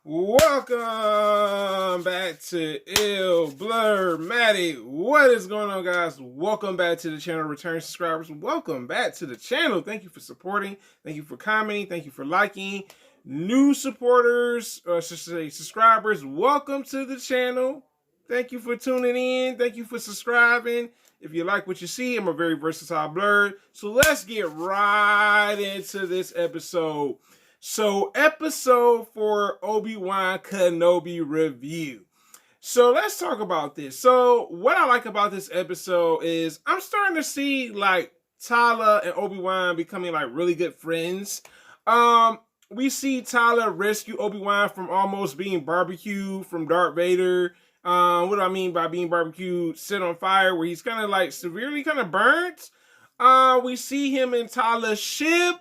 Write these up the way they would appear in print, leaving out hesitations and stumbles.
Welcome back to Ill Blur Matty. What is going on, guys? Welcome back to the channel, return subscribers. Welcome back to the channel. Thank you for supporting. Thank you for commenting. Thank you for liking. New supporters, or I should say subscribers, welcome to the channel. Thank you for tuning in. Thank you for subscribing. If you like what you see, I'm a very versatile blur. So let's get right into this episode. So, episode for Obi Wan Kenobi review. So, let's talk about this. So, what I like about this episode is I'm starting to see like Tala and Obi Wan becoming like really good friends. We see Tala rescue Obi Wan from almost being barbecued from Darth Vader. What do I mean by being barbecued? Set on fire, where he's kind of like severely kind of burnt. We see him in Tala's ship.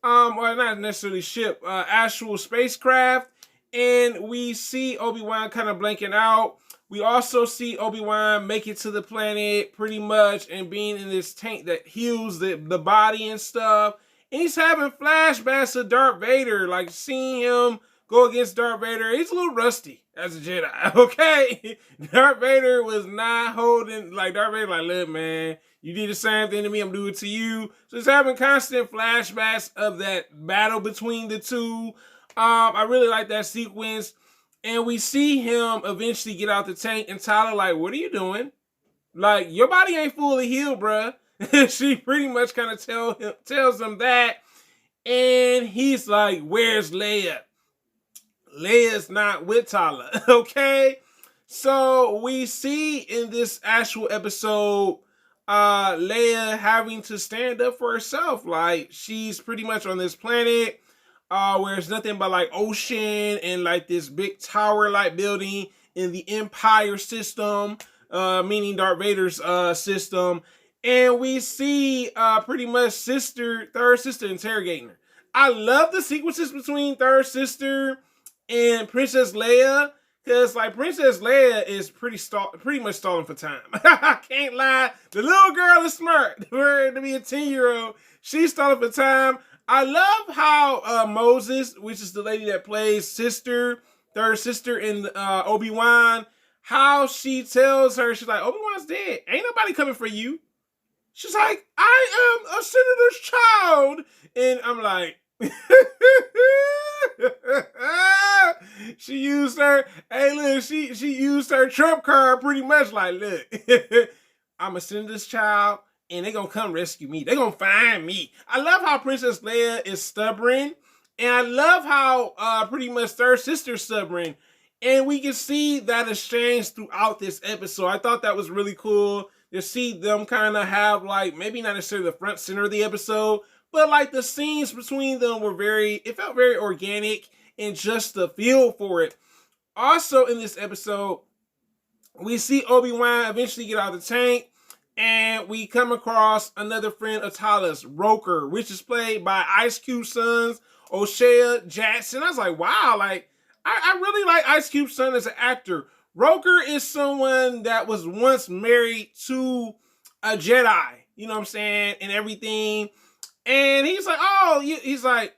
Or not necessarily ship, actual spacecraft, and we see Obi-Wan kind of blanking out. We also see Obi-Wan make it to the planet pretty much and being in this tank that heals the body and stuff. And he's having flashbacks to Darth Vader, like seeing him go against Darth Vader. He's a little rusty as a Jedi, okay? Darth Vader was not holding, like Darth Vader like, look, man, you did the same thing to me, I'm doing it to you. So he's having constant flashbacks of that battle between the two. I really like that sequence. And we see him eventually get out the tank and Tyler like, what are you doing? Like, your body ain't fully healed, bruh. She pretty much kind of tells him that. And he's like, where's Leia? Leia's not with Tala, okay? So we see in this actual episode, Leia having to stand up for herself. Like, she's pretty much on this planet where it's nothing but like ocean and like this big tower-like building in the Empire system, meaning Darth Vader's system. And we see pretty much third sister interrogating her. I love the sequences between third sister and Princess Leia, because like Princess Leia is pretty much stalling for time. I can't lie. The little girl is smart. For her to be a 10-year-old, she's stalling for time. I love how Moses, which is the lady that plays third sister in Obi-Wan, how she tells her, she's like, Obi-Wan's dead. Ain't nobody coming for you. She's like, I am a senator's child. And I'm like, she used her, hey look, she used her trump card pretty much like, look, I'm a senator's child and they're gonna come rescue me. They're gonna find me. I love how Princess Leia is stubborn, and I love how pretty much third sister's stubborn, and we can see that exchange throughout this episode. I thought that was really cool to see them kind of have like, maybe not necessarily the front center of the episode, but like the scenes between them were it felt very organic and just the feel for it. Also in this episode, we see Obi-Wan eventually get out of the tank, and we come across another friend of Tala's, Roker, which is played by Ice Cube's sons, O'Shea Jackson. I was like, wow, like I really like Ice Cube's son as an actor. Roker is someone that was once married to a Jedi, you know what I'm saying, and everything. And he's like, oh, he's like,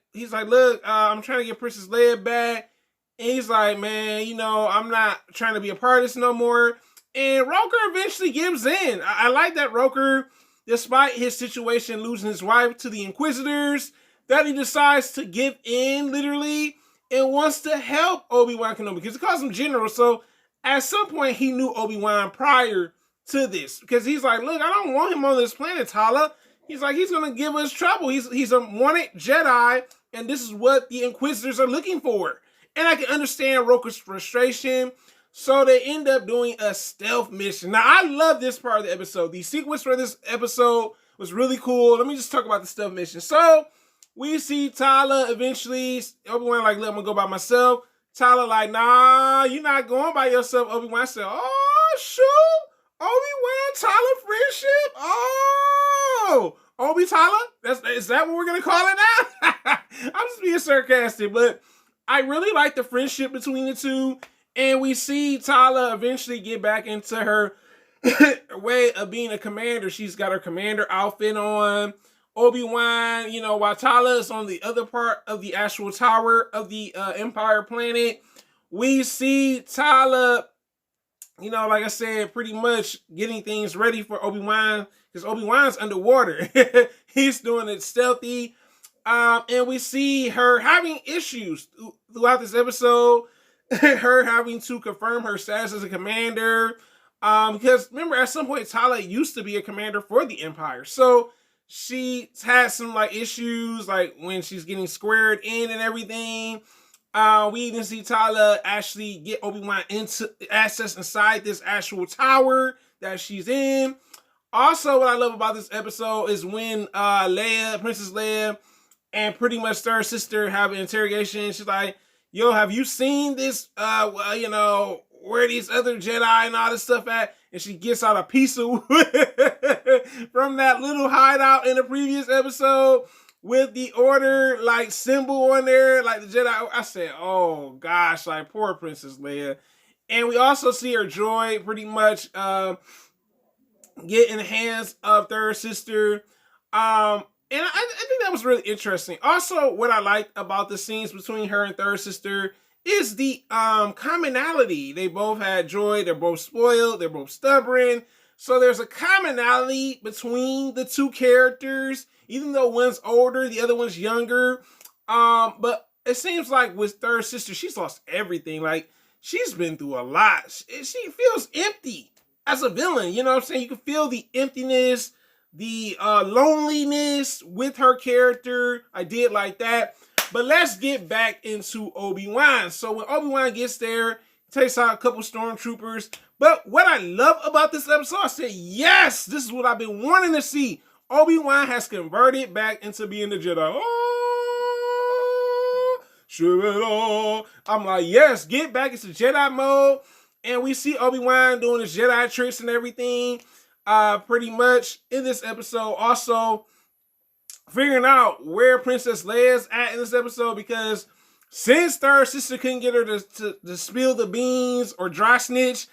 look, I'm trying to get Princess Leia back. And he's like, man, you know, I'm not trying to be a part of this no more. And Roker eventually gives in. I like that Roker, despite his situation losing his wife to the Inquisitors, that he decides to give in, literally, and wants to help Obi-Wan Kenobi, because he calls him General. So at some point, he knew Obi-Wan prior to this, because he's like, look, I don't want him on this planet, Tala. He's like, he's going to give us trouble. He's a wanted Jedi, and this is what the Inquisitors are looking for. And I can understand Roker's frustration. So they end up doing a stealth mission. Now, I love this part of the episode. The sequence for this episode was really cool. Let me just talk about the stealth mission. So we see Tala eventually. Obi-Wan like, look, I'm going to go by myself. Tala like, nah, you're not going by yourself. Obi-Wan said, oh, shoot. Obi-Wan Tala friendship? Oh, Obi-Tala? Is that what we're going to call it now? I'm just being sarcastic, but I really like the friendship between the two. And we see Tala eventually get back into her way of being a commander. She's got her commander outfit on. Obi-Wan, while Tala is on the other part of the actual tower of the Empire planet, we see Tala, like I said, pretty much getting things ready for Obi-Wan, because Obi-Wan's underwater. He's doing it stealthy. And we see her having issues throughout this episode. Her having to confirm her status as a commander. Because remember, at some point, Tala used to be a commander for the Empire. So she had some issues, when she's getting squared in and everything. We even see Tala actually get Obi-Wan into access inside this actual tower that she's in. Also, what I love about this episode is when Princess Leia, and pretty much third sister have an interrogation. She's like, yo, have you seen this, where these other Jedi and all this stuff at? And she gets out a piece of wood from that little hideout in the previous episode with the order, symbol on there, the Jedi. I said, oh, gosh, poor Princess Leia. And we also see her droid pretty much get in the hands of third sister. And I think that was really interesting. Also, what I liked about the scenes between her and third sister is the commonality. They both had joy. They're both spoiled. They're both stubborn. So there's a commonality between the two characters, even though one's older, the other one's younger. But it seems like with third sister, she's lost everything. She's been through a lot. She feels empty as a villain. You know what I'm saying? You can feel the emptiness, the loneliness with her character. I did like that. But let's get back into Obi-Wan. So when Obi-Wan gets there, takes out a couple stormtroopers. But what I love about this episode, I said, yes, this is what I've been wanting to see. Obi-Wan has converted back into being the Jedi. Oh, I'm like, yes, get back into Jedi mode. And we see Obi-Wan doing his Jedi tricks and everything. Pretty much in this episode. Also, figuring out where Princess Leia's at in this episode, because since third sister couldn't get her to spill the beans or dry snitch,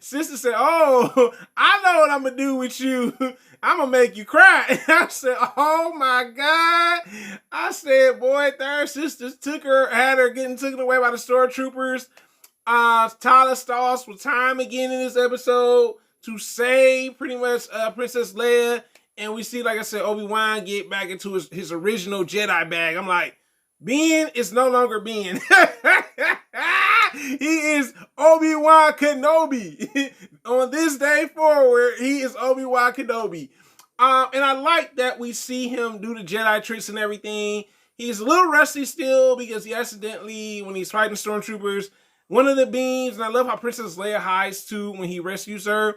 sister said, oh, I know what I'm gonna do with you. I'm gonna make you cry. And I said, oh my God. I said, boy, third sister had her getting taken away by the stormtroopers. Tala stalls for time again in this episode to save pretty much Princess Leia. And we see, like I said, Obi-Wan get back into his original Jedi bag. I'm like, Ben is no longer Ben. He is Obi Wan Kenobi. On this day forward, he is Obi Wan Kenobi. And I like that we see him do the Jedi tricks and everything. He's a little rusty still because he accidentally, when he's fighting stormtroopers, one of the beams, and I love how Princess Leia hides too when he rescues her.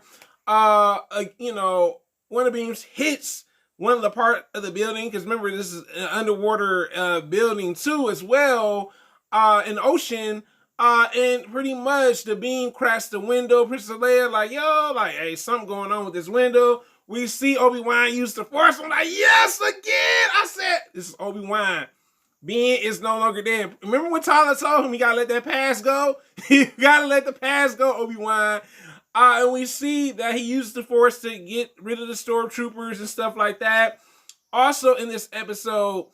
One of the beams hits one of the part of the building, because remember, this is an underwater building too as well, in the ocean. And pretty much the beam crashed the window. Princess Leia hey, something going on with this window. We see Obi-Wan use the Force. I'm like, yes, again. I said, this is Obi-Wan. Ben is no longer there. Remember when Tyler told him you gotta let that pass go? You gotta let the pass go, Obi-Wan. And we see that he used the Force to get rid of the stormtroopers and stuff like that. Also in this episode,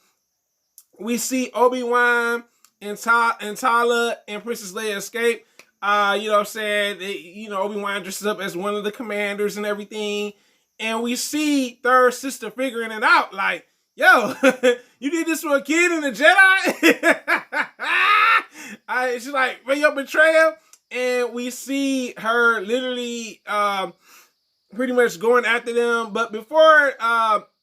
we see Obi-Wan and Tala and Princess Leia escape. You know what I'm saying? Obi-Wan dresses up as one of the commanders and everything. And we see third sister figuring it out. Like, yo, you did this to a kid in the Jedi? She's like, for your betrayal. And we see her literally pretty much going after them. But before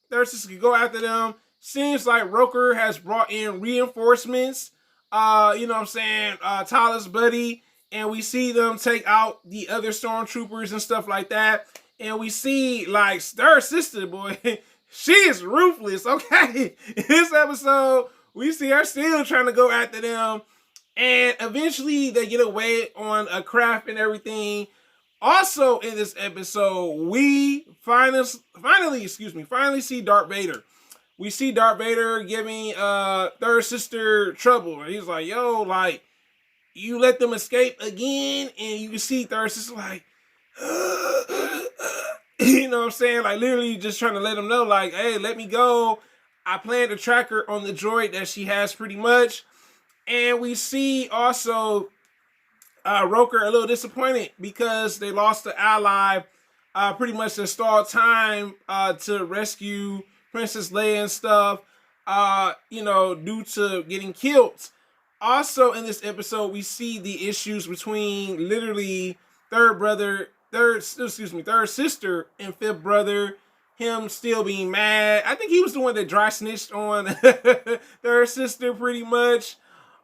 third sister could go after them, seems like Roker has brought in reinforcements. You know what I'm saying? Tala's buddy. And we see them take out the other stormtroopers and stuff like that. And we see, like, third sister, boy, she is ruthless, okay? In this episode, we see her still trying to go after them. And eventually, they get away on a craft and everything. Also, in this episode, we finally see Darth Vader. We see Darth Vader giving third sister trouble. And he's like, yo, like, you let them escape again? And you can see third sister like, You know what I'm saying? Like literally just trying to let him know, like, hey, let me go. I plan to track her on the droid that she has pretty much. And we see also Roker a little disappointed because they lost the ally pretty much to stall time to rescue Princess Leia and stuff, due to getting killed. Also in this episode, we see the issues between literally third sister and fifth brother. Him still being mad. I think he was the one that dry snitched on third sister pretty much.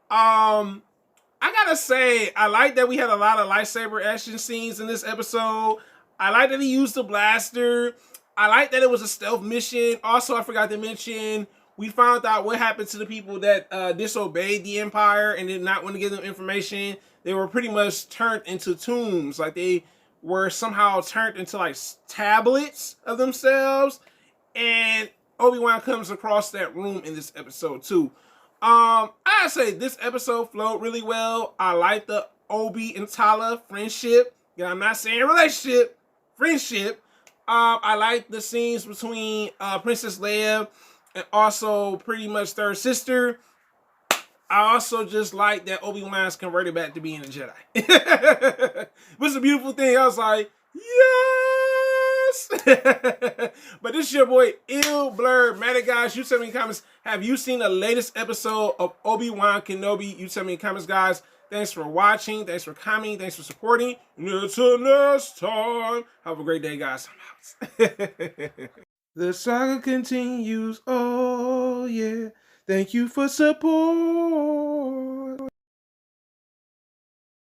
I gotta say, I like that we had a lot of lightsaber action scenes in this episode. I like that he used the blaster. I like that it was a stealth mission. Also, I forgot to mention, we found out what happened to the people that disobeyed the Empire and did not want to give them information. They were pretty much turned into tombs. Like they were somehow turned into like tablets of themselves. And Obi-Wan comes across that room in this episode too. I'd say this episode flowed really well. I like the Obi and Tala friendship. Yeah, I'm not saying relationship, friendship. I like the scenes between Princess Leia and also pretty much third sister. I also just like that Obi-Wan's converted back to being a Jedi. It was a beautiful thing. I was like, yes! But this is your boy, Ill Blurred Matter. Guys, you tell me in the comments, have you seen the latest episode of Obi Wan Kenobi? You tell me in the comments, guys. Thanks for watching. Thanks for commenting. Thanks for supporting. Until next time. Have a great day, guys. I'm out. The saga continues. Oh, yeah. Thank you for support.